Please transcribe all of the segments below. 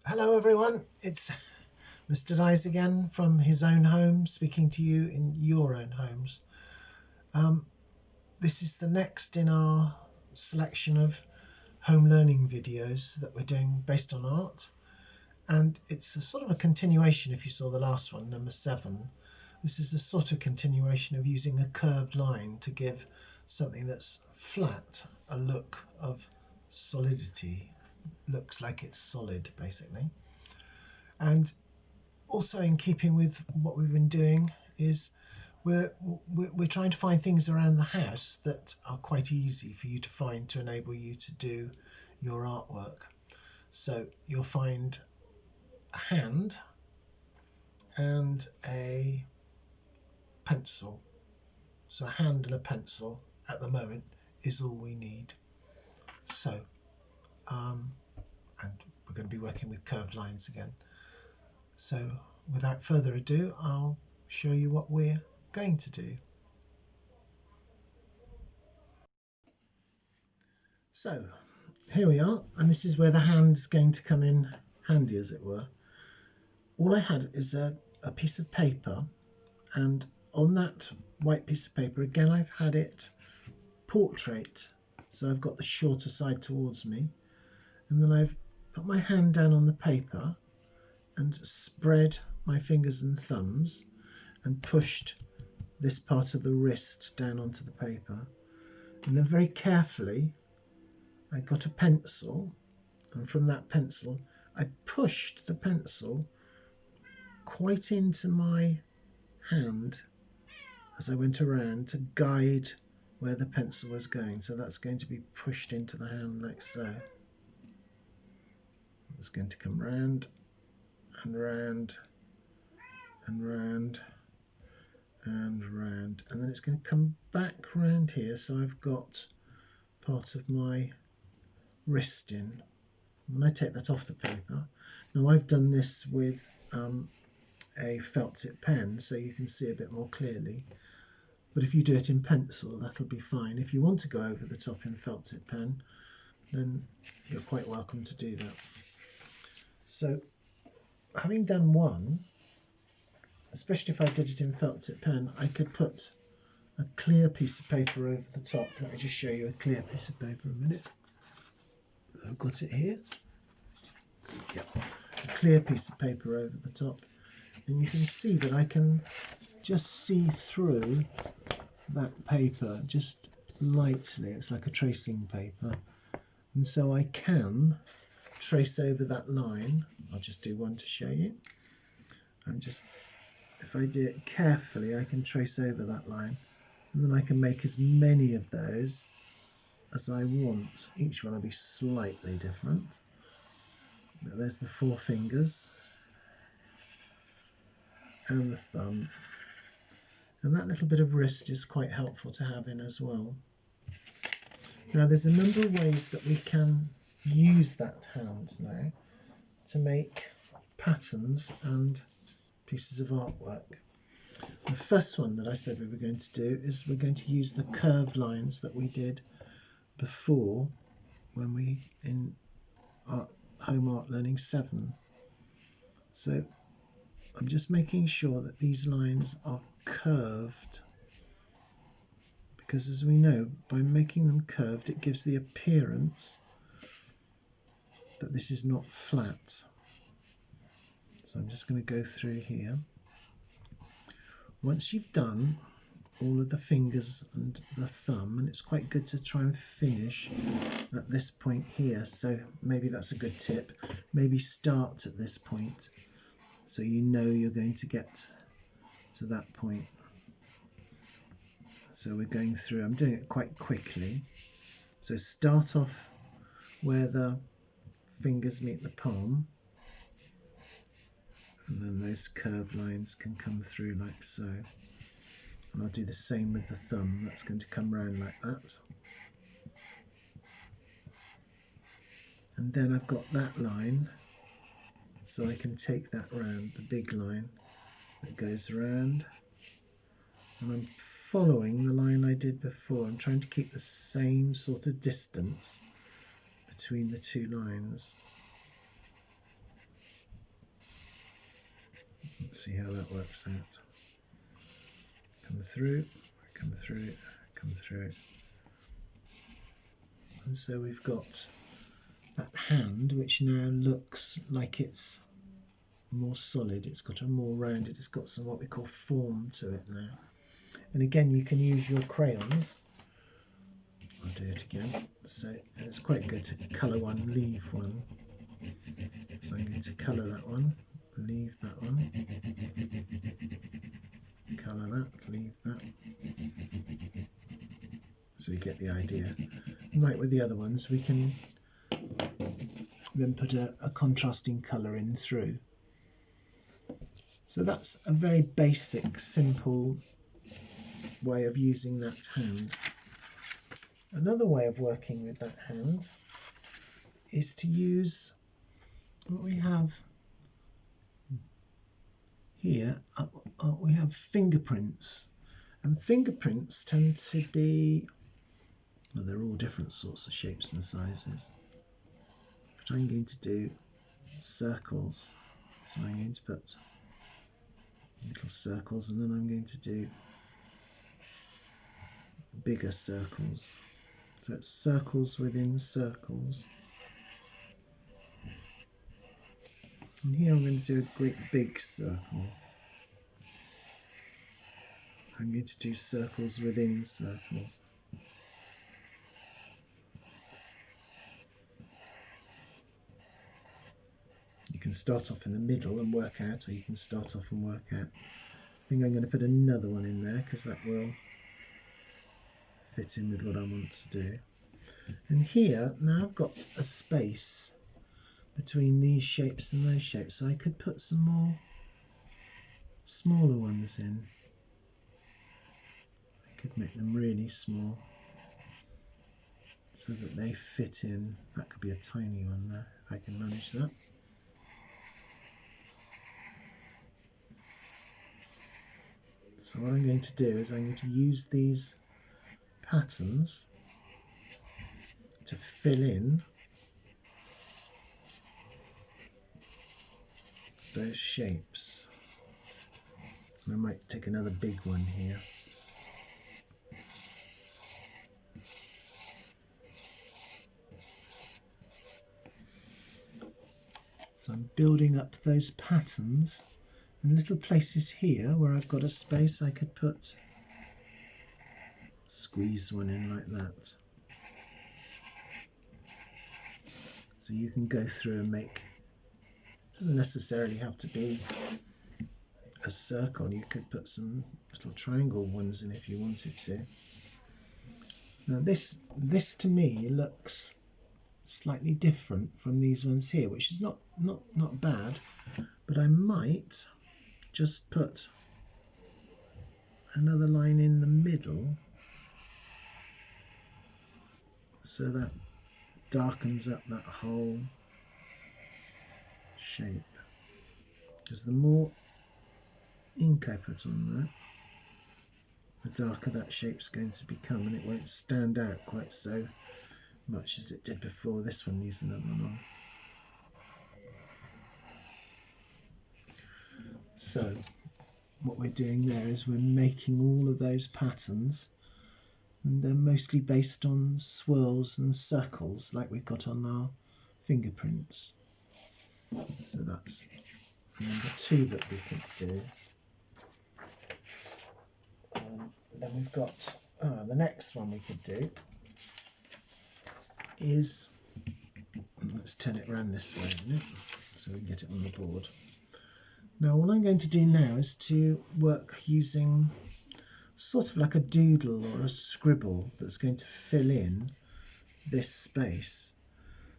Hello everyone, it's Mr. Dyes again from his own home, speaking to you in your own homes. This is the next in our selection of home learning videos that we're doing based on art, and it's a sort of a continuation. If you saw the last one, number 7, this is a sort of continuation of using a curved line to give something that's flat a look of solidity. Looks like it's solid basically. And also in keeping with what we've been doing is we're trying to find things around the house that are quite easy for you to find to enable you to do your artwork. So you'll find a hand and a pencil. So a hand and a pencil at the moment is all we need. So and we're going to be working with curved lines again. So without further ado, I'll show you what we're going to do. So here we are, and this is where the hand is going to come in handy, as it were. All I had is a piece of paper, and on that white piece of paper, again I've had it portrait, so I've got the shorter side towards me, and then I've put my hand down on the paper and spread my fingers and thumbs and pushed this part of the wrist down onto the paper, and then very carefully I got a pencil, and from that pencil I pushed the pencil quite into my hand as I went around to guide where the pencil was going. So that's going to be pushed into the hand like so. It's going to come round and round and round and round, and then it's going to come back round here, so I've got part of my wrist in. When I take that off the paper, now I've done this with a felt tip pen so you can see a bit more clearly, but if you do it in pencil that'll be fine. If you want to go over the top in felt tip pen, then you're quite welcome to do that. So having done one, especially if I did it in felt tip pen, I could put a clear piece of paper over the top. Let me just show you a clear piece of paper a minute. I've got it here. Yeah, a clear piece of paper over the top, and you can see that I can just see through that paper just lightly. It's like a tracing paper, and so I can trace over that line. I'll just do one to show you. If I do it carefully, I can trace over that line, and then I can make as many of those as I want. Each one will be slightly different. But there's the 4 fingers and the thumb, and that little bit of wrist is quite helpful to have in as well. Now there's a number of ways that we can use that hand now to make patterns and pieces of artwork. The first one that I said we were going to do is we're going to use the curved lines that we did before when we in Home Art Learning 7. So I'm just making sure that these lines are curved, because as we know, by making them curved it gives the appearance that this is not flat. So I'm just going to go through here. Once you've done all of the fingers and the thumb, and it's quite good to try and finish at this point here, so maybe that's a good tip. Maybe start at this point so you know you're going to get to that point. So we're going through, I'm doing it quite quickly. So start off where the fingers meet the palm, and then those curved lines can come through like so. And I'll do the same with the thumb. That's going to come round like that. And then I've got that line, so I can take that round, the big line that goes around. And I'm following the line I did before. I'm trying to keep the same sort of distance between the two lines. Let's see how that works out. Come through, come through, come through. And so we've got that hand, which now looks like it's more solid. It's got a more rounded, it's got some what we call form to it now. And again, you can use your crayons. I'll do it again. So it's quite good to colour one, leave one. So I'm going to colour that one, leave that one, colour that, leave that. So you get the idea. And like with the other ones, we can then put a contrasting colour in through. So that's a very basic, simple way of using that hand. Another way of working with that hand is to use what we have here. We have fingerprints, and fingerprints tend to be, well, they're all different sorts of shapes and sizes, but I'm going to do circles. So I'm going to put little circles, and then I'm going to do bigger circles. So it's circles within circles. And here I'm going to do a great big circle. I'm going to do circles within circles. You can start off in the middle and work out, or you can start off and work out. I think I'm going to put another one in there because that will fit in with what I want to do. And here, now I've got a space between these shapes and those shapes, so I could put some more smaller ones in. I could make them really small so that they fit in. That could be a tiny one there, if I can manage that. So what I'm going to do is I'm going to use these patterns to fill in those shapes. And I might take another big one here. So I'm building up those patterns, and little places here where I've got a space I could squeeze one in like that. So you can go through and make, it doesn't necessarily have to be a circle, you could put some little triangle ones in if you wanted to. Now this to me looks slightly different from these ones here, which is not bad, but I might just put another line in the middle so that darkens up that whole shape, because the more ink I put on that, the darker that shape's going to become, and it won't stand out quite so much as it did before. This one needs another one on. So what we're doing there is we're making all of those patterns, and they're mostly based on swirls and circles like we've got on our fingerprints. So that's number 2 that we could do. Then we've got the next one we could do is, let's turn it around this way a minute so we can get it on the board. Now what I'm going to do now is to work using sort of like a doodle or a scribble that's going to fill in this space.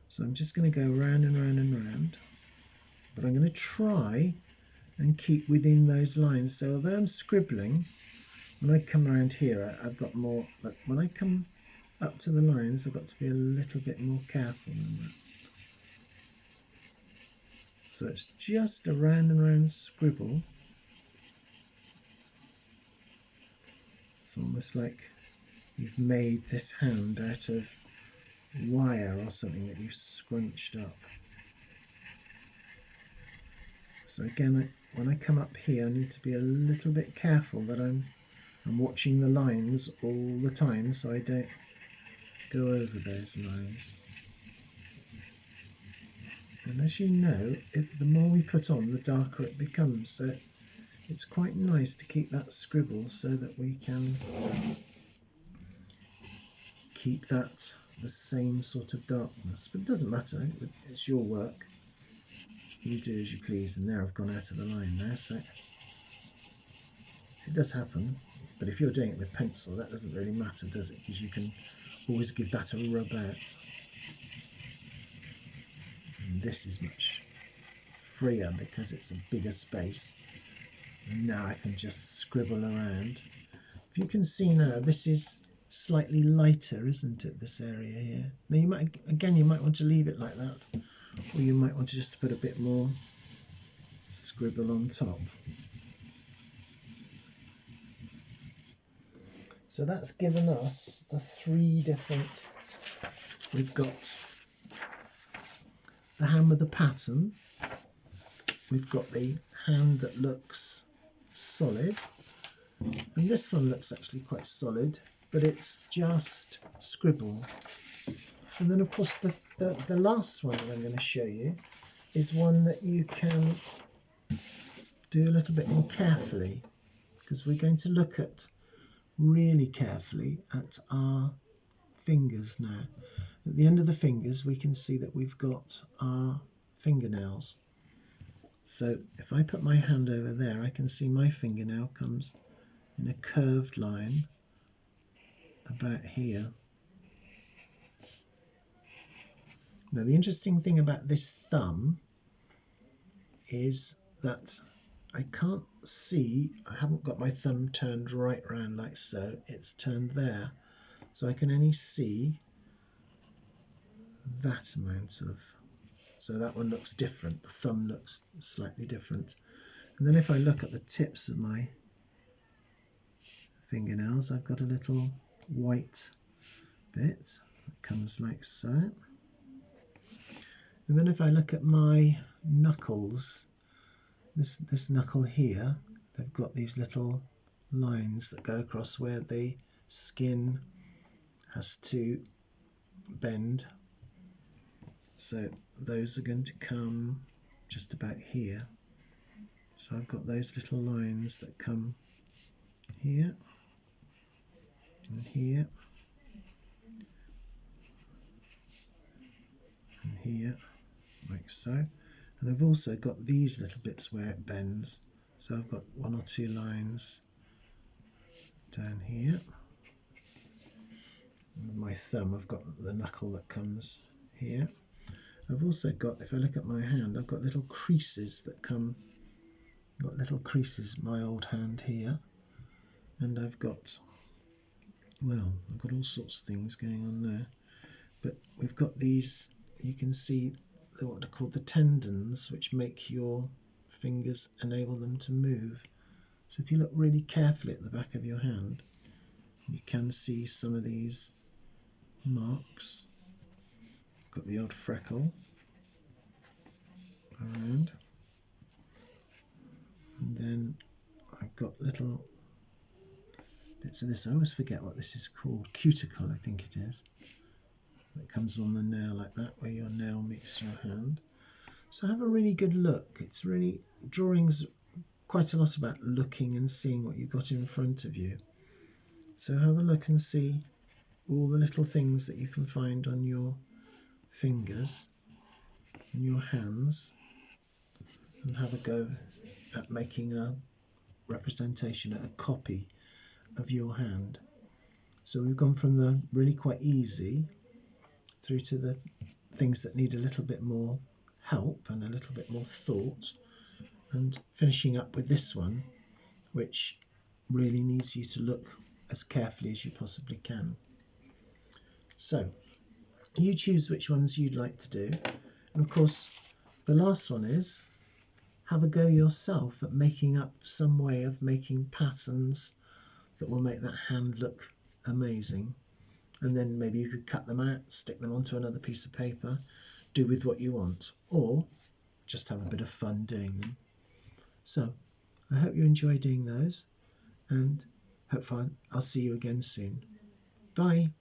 So I'm just going to go round and round and round, but I'm going to try and keep within those lines. So although I'm scribbling, when I come around here I've got more, but when I come up to the lines I've got to be a little bit more careful than that. So it's just a round and round scribble. It's almost like you've made this hand out of wire or something that you've scrunched up. So again, when I come up here, I need to be a little bit careful that I'm watching the lines all the time so I don't go over those lines. And as you know, the more we put on, the darker it becomes. So it's quite nice to keep that scribble so that we can keep that the same sort of darkness. But it doesn't matter, it's your work. You do as you please, and there I've gone out of the line there. So it does happen, but if you're doing it with pencil, that doesn't really matter, does it? Because you can always give that a rub out. And this is much freer because it's a bigger space. And now I can just scribble around. If you can see now, this is slightly lighter, isn't it, this area here? Now you might want to leave it like that, or you might want to just put a bit more scribble on top. So that's given us the three different, we've got the hand with the pattern, we've got the hand that looks solid, and this one looks actually quite solid, but it's just scribble. And then of course the last one that I'm going to show you is one that you can do a little bit more carefully, because we're going to look at really carefully at our fingers now. At the end of the fingers we can see that we've got our fingernails. So if I put my hand over there, I can see my fingernail comes in a curved line about here. Now the interesting thing about this thumb is that I can't see, I haven't got my thumb turned right round like so, it's turned there. So I can only see that amount of, so that one looks different, the thumb looks slightly different. And then if I look at the tips of my fingernails, I've got a little white bit that comes like so. And then if I look at my knuckles, this knuckle here, they've got these little lines that go across where the skin has to bend. So those are going to come just about here. So I've got those little lines that come here and here and here, like so. And I've also got these little bits where it bends. So I've got one or two lines down here. With my thumb, I've got the knuckle that comes here. I've also got, if I look at my hand, I've got little creases that come, got little creases, my old hand here. And I've got, well, I've got all sorts of things going on there. But we've got these, you can see what are called the tendons, which make your fingers, enable them to move. So if you look really carefully at the back of your hand, you can see some of these marks. Got the odd freckle around, and then I've got little bits of this. I always forget what this is called. Cuticle, I think it is. That comes on the nail like that, where your nail meets your hand. So have a really good look. It's really, drawing's quite a lot about looking and seeing what you've got in front of you. So have a look and see all the little things that you can find on your fingers and your hands, and have a go at making a representation, a copy of your hand. So we've gone from the really quite easy through to the things that need a little bit more help and a little bit more thought, and finishing up with this one, which really needs you to look as carefully as you possibly can. So you choose which ones you'd like to do, and of course the last one is have a go yourself at making up some way of making patterns that will make that hand look amazing. And then maybe you could cut them out, stick them onto another piece of paper, do with what you want, or just have a bit of fun doing them. So I hope you enjoy doing those, and hopefully I'll see you again soon. Bye.